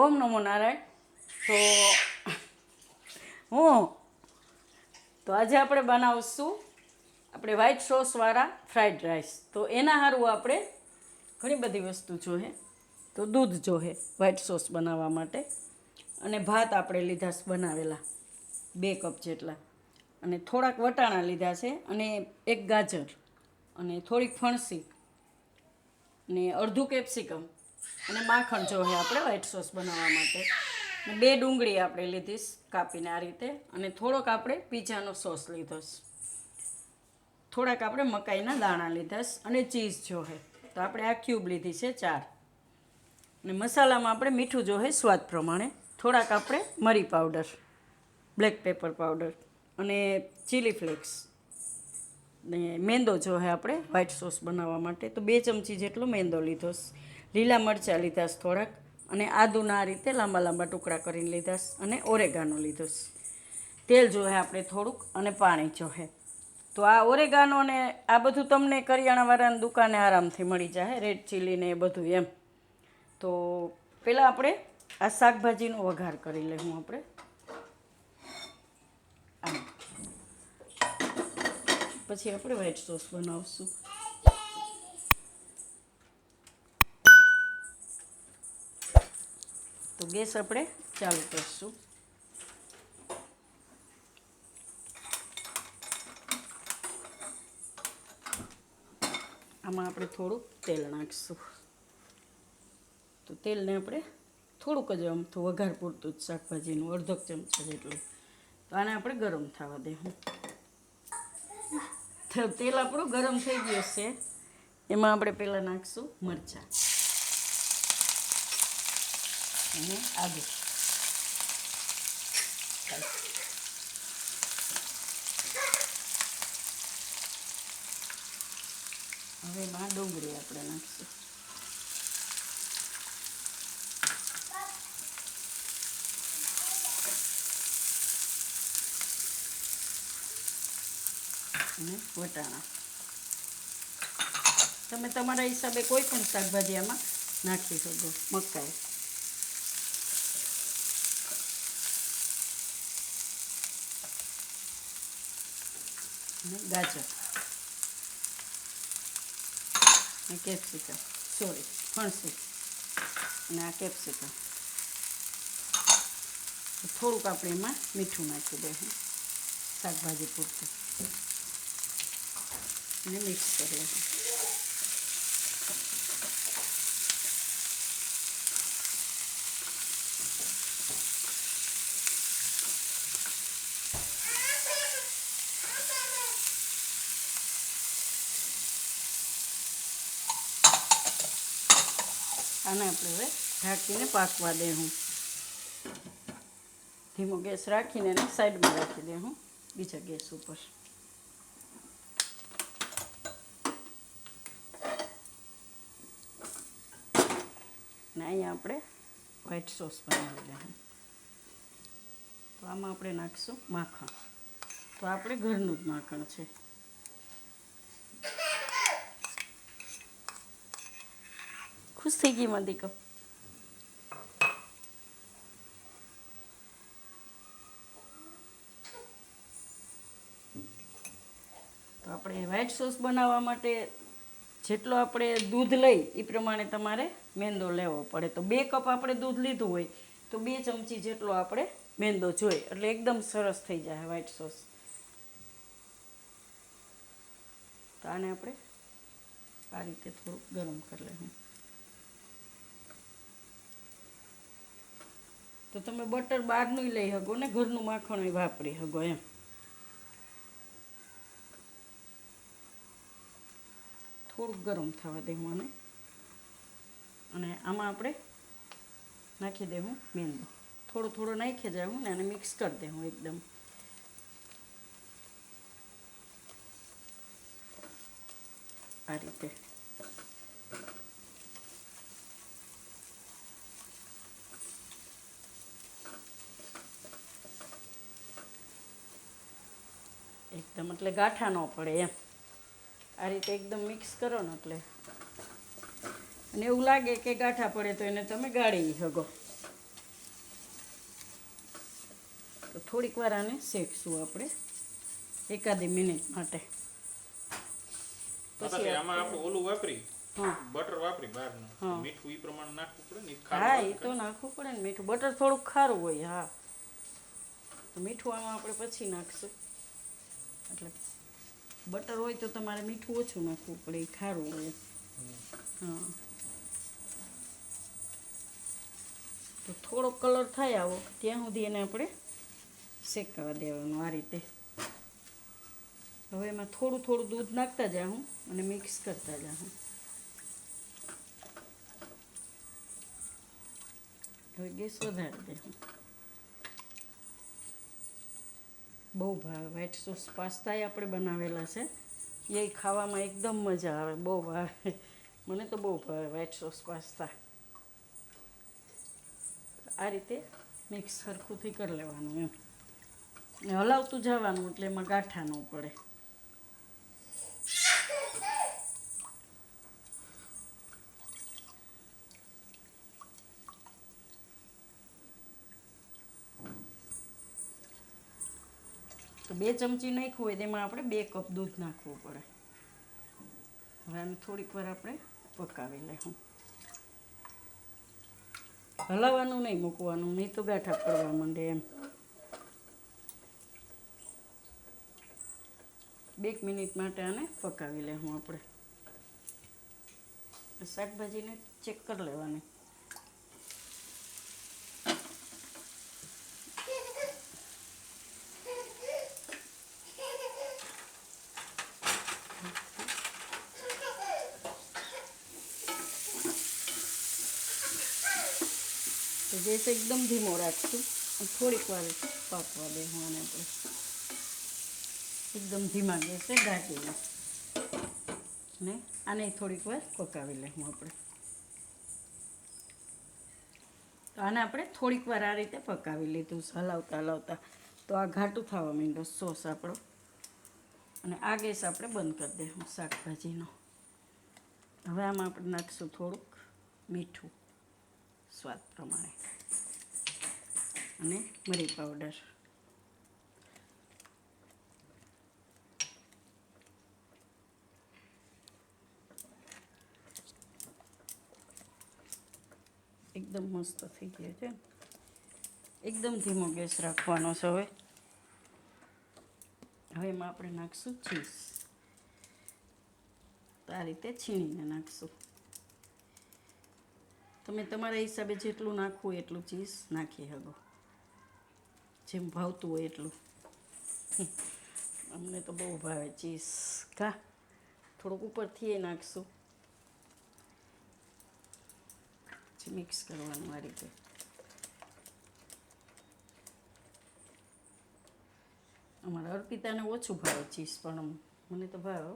ઓમ નમો નારાયણ. તો આજે આપણે બનાવશું આપણે વ્હાઈટ સોસવાળા ફ્રાઈડ રાઈસ. તો એના સારું આપણે ઘણી બધી વસ્તુ જોઈએ. તો દૂધ જોઈએ વ્હાઈટ સોસ બનાવવા માટે, અને ભાત આપણે લીધા બનાવેલા 2 કપ જેટલા, અને થોડાક વટાણા લીધા છે, અને 1 ગાજર, અને થોડીક ફણસી, ને અડધું કેપ્સિકમ, અને માખણ જોઈએ આપણે વ્હાઈટ સોસ બનાવવા માટે. 2 ડુંગળી આપણે લીધીશ કાપીને આ રીતે, અને થોડોક આપણે પીઝાનો સોસ લીધો, થોડાક આપણે મકાઈના દાણા લીધા, અને ચીઝ જોઈએ તો આપણે આ ક્યુબ લીધી છે 4. અને મસાલામાં આપણે મીઠું જોઈએ સ્વાદ પ્રમાણે, થોડાક આપણે મરી પાવડર, બ્લેક પેપર પાવડર, અને ચીલી ફ્લેક્સ, ને મેંદો જોઈએ આપણે વ્હાઈટ સોસ બનાવવા માટે. તો 2 ચમચી જેટલો મેંદો લીધો, લીલા મરચાં લીધા થોડાક, અને આદુના આ રીતે લાંબા લાંબા ટુકડા કરીને લીધા, અને ઓરેગાનો લીધો. તેલ જોઈએ આપણે થોડુંક, અને પાણી જોઈએ. તો આ ઓરેગાનો ને આ બધું તમને કરિયાણાવાળાની દુકાને આરામથી મળી જાય, રેડ ચીલી ને એ બધું એમ. તો પહેલાં આપણે આ શાકભાજીનો વઘાર કરી લઈશું. આપણે પછી આપણે વ્હાઈટ સોસ બનાવશું. તો ગેસ આપણે ચાલુ કરીશું. આમાં આપણે થોડુંક તેલ નાખીશું. તો તેલને આપણે થોડુંક જ આમથું વઘાર પૂરતું જ શાકભાજીનું, અડધો ચમચો જેટલું. તો આને આપણે ગરમ થવા દઈશું. તેલ આપણું ગરમ થઈ ગયું છે, એમાં આપણે પહેલાં નાખીશું મરચાં અને આદુ. હવે એમાં ડુંગળી આપણે નાખીશું. અને વટાણા. તમે તમારા હિસાબે કોઈ પણ શાકભાજી આમાં નાખી શકો. મકાઈ, અને ગાજર, અને કેપ્સિકમ, ફણસી, અને આ કેપ્સિકમ. થોડુંક આપણે એમાં મીઠું નાખી દઈશું શાકભાજી પૂરતું, અને મિક્સ કરી લઈશું. આને આપણે હવે ઢાંકીને પાકવા દઈશું. ધીમો ગેસ રાખીને એને સાઈડમાં રાખી દઈશું બીજા ગેસ ઉપર. ને અહીંયા આપણે વ્હાઈટ સોસ બનાવી દઈશું. તો આમાં આપણે નાખીશું માખણ. તો આપણે ઘરનું જ માખણ છે. ખુશ થઈ ગઈ માં દીકરો. તો આપણે વ્હાઈટ સોસ બનાવવા માટે જેટલો આપણે દૂધ લઈ એ પ્રમાણે તમારે મેંદો લેવો પડે. તો 2 કપ આપણે દૂધ લીધું હોય તો 2 ચમચી જેટલો આપણે મેંદો જોઈએ, એટલે એકદમ સરસ થઈ જાય વ્હાઈટ સોસ. તો આને આપણે આ રીતે થોડુંક ગરમ કરી લઈશું. તો તમે બટર બહારનું લઈ શકો ને ઘરનું માખણ વાપરી શકો એમ. થોડુંક ગરમ થવા દેવું આને, અને આમાં આપણે નાખી દેવું મેંદો. થોડો થોડો નાખી દેવું ને, અને મિક્સ કરી દેવું એકદમ. આ રીતે એકદમ, એટલે ગાંઠા ન પડે એમ. આ રીતે એકદમ મિક્સ કરો ને એટલે, અને એવું લાગે કે ગાંઠા પડે તો એને તમે ગાળી શકો. તો થોડીક વાર આને શેકશું આપણે, એકાદી મિનિટ માટે. પછી આમાં આપણે ઓલું વાપરી હા બટર વાપરી બહારનું, મીઠું ઈ પ્રમાણે નાખવું પડે ને? હા એ તો નાખવું પડે ને મીઠું. બટર થોડુંક ખારું હોય. હા તો મીઠું આમાં આપણે પછી નાખશું. એટલે બટર હોય તો તમારે મીઠું ઓછું નાખવું પડે, એ ખારું હોય. હા તો થોડો કલર થાય આવો ત્યાં સુધી એને આપણે શેકાવા દેવાનું આ રીતે. હવે એમાં થોડું થોડું દૂધ નાખતા જાઉં અને મિક્સ કરતા જાઉં. હવે ગેસ વધારી દે. બહુ ભાવે વ્હાઈટ સોસ પાસ્તા આપણે બનાવેલા છે, એ ખાવામાં એકદમ મજા આવે, બહુ ભાવે. મને તો બહુ ભાવે વ્હાઈટ સોસ પાસ્તા. આ રીતે મિક્સ સરખુંથી કરી લેવાનું એમ, ને હલાવતું જવાનું એટલે એમાં ગાંઠા ન પડે. તો 2 ચમચી નાખ્યું હોય તેમાં આપણે 2 કપ દૂધ નાખવું પડે. હવે આને થોડીક વાર આપણે પકાવી લઈશું. હલાવવાનું નહીં મૂકવાનું, નહીં તો ગાંઠા પડવા માંડે એમ. 2 મિનિટ માટે આને પકાવી લેવું આપણે. શાકભાજીને ચેક કરી લેવાની. તો ગેસ એકદમ ધીમો રાખશું, થોડીક વાર પાકવા દેવું આને આપણે. એકદમ ધીમા ગેસે ઢાંકીને ને આને થોડીક વાર પકાવી લેવું આપણે. તો આને આપણે થોડીક વાર આ રીતે પકાવી લીધું હલાવતા હલાવતા. તો આ ઘાટું થવા માંડ્યો સોસ આપણો, અને આ ગેસ આપણે બંધ કરી દઈશું શાકભાજીનો. હવે આમાં આપણે નાખીશું થોડુંક મીઠું સ્વાદ પ્રમાણે અને મરી પાવડર. એકદમ મસ્ત થઈ ગયો છે. એકદમ ધીમો ગેસ રાખવાનો છે. હવે એમાં આપણે નાખીશું ચીઝ. તો આ રીતે છીણીને નાખશું. તમે તમારા હિસાબે જેટલું નાખવું હોય એટલું ચીઝ નાખી શકો, જેમ ભાવતું હોય એટલું. અમને તો બહુ ભાવે ચીઝ. થોડુંક ઉપરથી એ નાખશું. મિક્સ કરવાનું આ રીતે. અમારા અર્પિતાને ઓછું ભાવે ચીઝ, પણ મને તો ભાવે.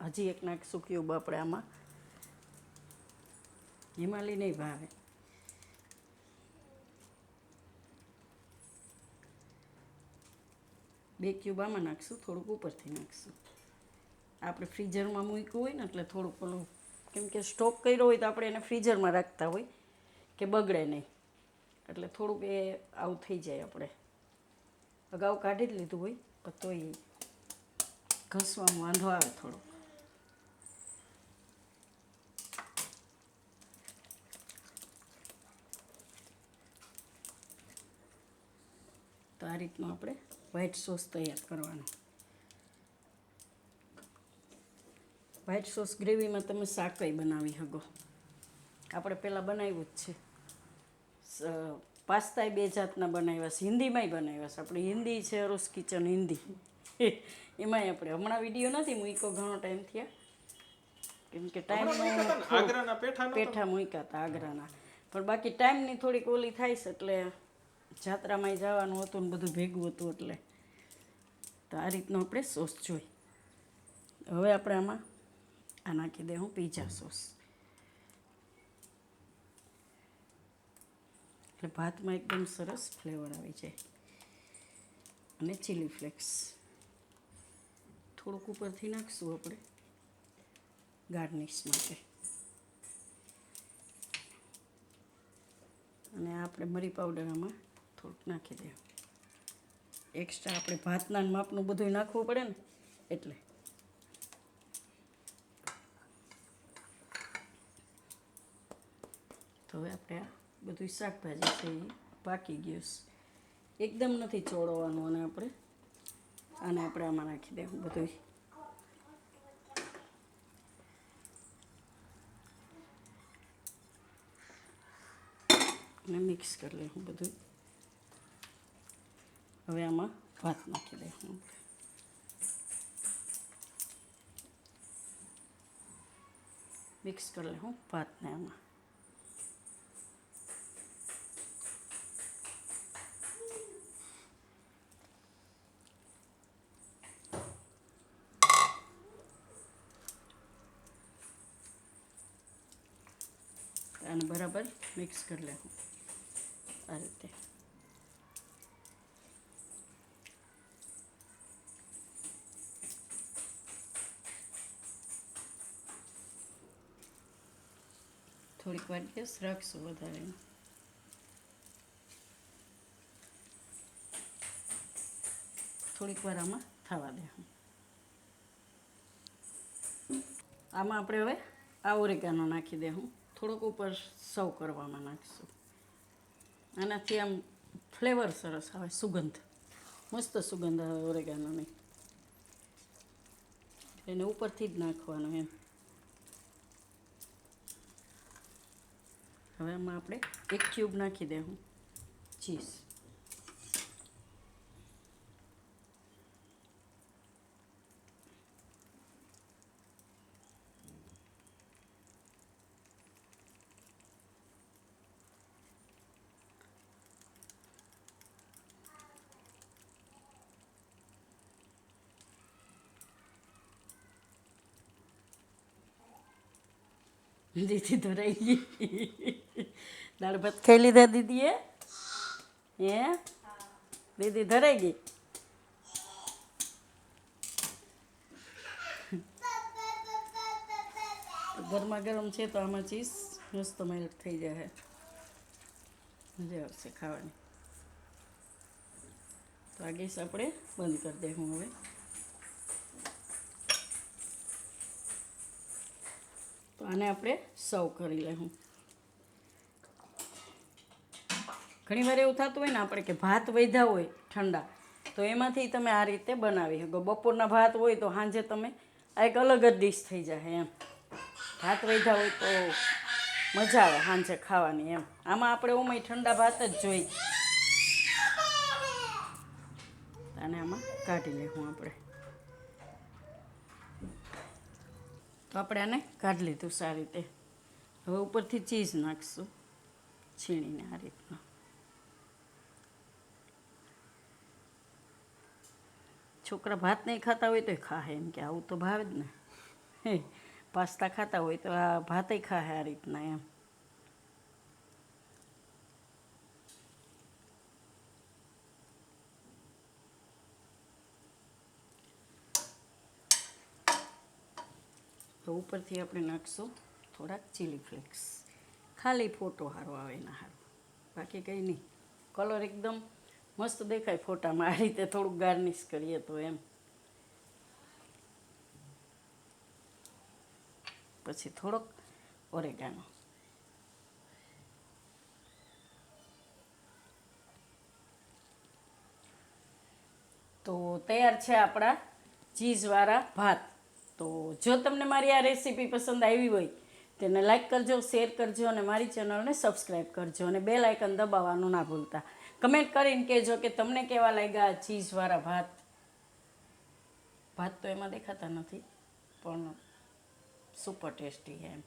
હજી એક નાખશું ક્યુબ આપણે આમાં. હિમાલી નહીં ભાવે. બે ક્યુબ આમાં નાખશું, થોડુંક ઉપરથી નાખશું. આપણે ફ્રીઝરમાં મૂક્યું હોય ને એટલે થોડુંક પેલું, કેમ કે સ્ટોક કર્યો હોય તો આપણે એને ફ્રીઝરમાં રાખતા હોય કે બગડે નહીં, એટલે થોડુંક એ આવું થઈ જાય. આપણે અગાઉ કાઢી જ લીધું હોય પણ તોય ઘસવામાં વાંધો આવે થોડો. તો આ રીતનું આપણે વ્હાઈટ સોસ તૈયાર કરવાનો. વ્હાઈટ સોસ ગ્રેવીમાં તમે શાકઈ બનાવી શકો. આપણે પહેલાં બનાવ્યું જ છે. પાસ્તાય 2 જાતના બનાવ્યા છે, હિન્દીમાંય બનાવ્યા છે. આપણે હિન્દી છે અરુસ કિચન હિન્દી, એમાંય આપણે હમણાં વિડીયો નથી મૂક્યો, ઘણો ટાઈમ થયા. કેમ કે ટાઈમ પેઠા મૂક્યા હતા આગ્રાના, પણ બાકી ટાઈમની થોડીક ઓલી થાય છે એટલે જાત્રામાં જવાનું હતું ને બધું ભેગું હતું એટલે. તો આ રીતનો આપણે સોસ જોઈ. હવે આપણે આમાં આ નાખી દઉં પીઝા સોસ. એટલે ભાતમાં એકદમ સરસ ફ્લેવર આવી જાય. અને ચીલી ફ્લેક્સ થોડુંક ઉપરથી નાખીશું આપણે ગાર્નિશ માટે. અને આપણે મરી પાવડર આમાં થોડુંક નાખી દે. એક્સ્ટ્રા આપણે ભાતના માપનું બધું નાખવું પડે ને એટલે. તો હવે આપણે આ બધું શાકભાજી છે એ પાકી ગયું છે. એકદમ નથી ચોળવાનું અને આપણે આમાં નાખી દેવું બધું. અને મિક્સ કરી લેવું બધું. હવે આમાં ભાત નાખી દેવું. મિક્સ કરી લેવું ભાતને આમાં. આને બરાબર મિક્સ કરી લેવું આ રીતે. થોડીક વાર ગેસ રાખશું વધારે. થોડીક વાર આમાં થવા દે. આમાં આપણે હવે આ ઓરેગાનો નાખી દે. થોડોક ઉપર સર્વ કરવામાં નાખીશું. આનાથી આમ ફ્લેવર સરસ આવે, સુગંધ મસ્ત સુગંધ આવે ઓરેગાનોની. એને ઉપરથી જ નાખવાનું એમ. હવે આમાં આપણે 1 ક્યુબ નાખી દેવું ચીઝ. દીદી તો રહી ગઈ. દાળ ભાત ખાઈ લીધા દીદીએ? હે દીદી ધરાઈ ગઈ. ગરમા ગરમ છે તો આમાં ચીઝ મસ્ત મેલ્ટ થઈ જાય. મજા આવશે ખાવાની. તો આ ગેસ આપણે બંધ કરી દઈશું હવે. તો આને આપણે સર્વ કરી લેવું. ઘણીવાર એવું થતું હોય ને આપણે કે ભાત વધ્યા હોય ઠંડા, તો એમાંથી તમે આ રીતે બનાવી શકો. બપોરના ભાત હોય તો સાંજે તમે આ એક અલગ જ ડીશ થઈ જાય એમ. ભાત વધ્યા હોય તો મજા આવે સાંજે ખાવાની એમ. આમાં આપણે ઓમાં ઠંડા ભાત જ જોઈ. આને આમાં કાઢી લેવું આપણે. તો આપણે આને કાઢી લીધું સારી રીતે. હવે ઉપરથી ચીઝ નાખીશું છીણીને આ રીતના. છોકરા ભાત નહીં ખાતા હોય તો ખાહે એમ કે આવું તો ભાવે જ ને. પાસ્તા ખાતા હોય તો આ ભાતે ખાહે આ રીતના એમ. તો ઉપરથી આપણે નાખશું થોડાક ચીલી ફ્લેક્સ. ખાલી ફોટો સારો આવે એના સારું, બાકી કંઈ નહીં. કલર એકદમ મસ્ત દેખાય ફોટામાં. આ રીતે થોડુંક ગાર્નિશ કરીએ તો એમ. પછી થોડોક ઓરેગાનો. તો તૈયાર છે આપણા ચીઝવાળા ભાત. તો જો તમને મારી આ રેસીપી પસંદ આવી હોય તેને લાઈક કરજો, શેર કરજો અને મારી ચેનલને સબસ્ક્રાઈબ કરજો. અને બેલ આઇકન દબાવવાનું ના ભૂલતા. કમેન્ટ કરીને કહેજો કે તમને કેવા લાગ્યા ચીઝવાળા ભાત. ભાત તો એમાં દેખાતા નથી પણ સુપર ટેસ્ટી એમ.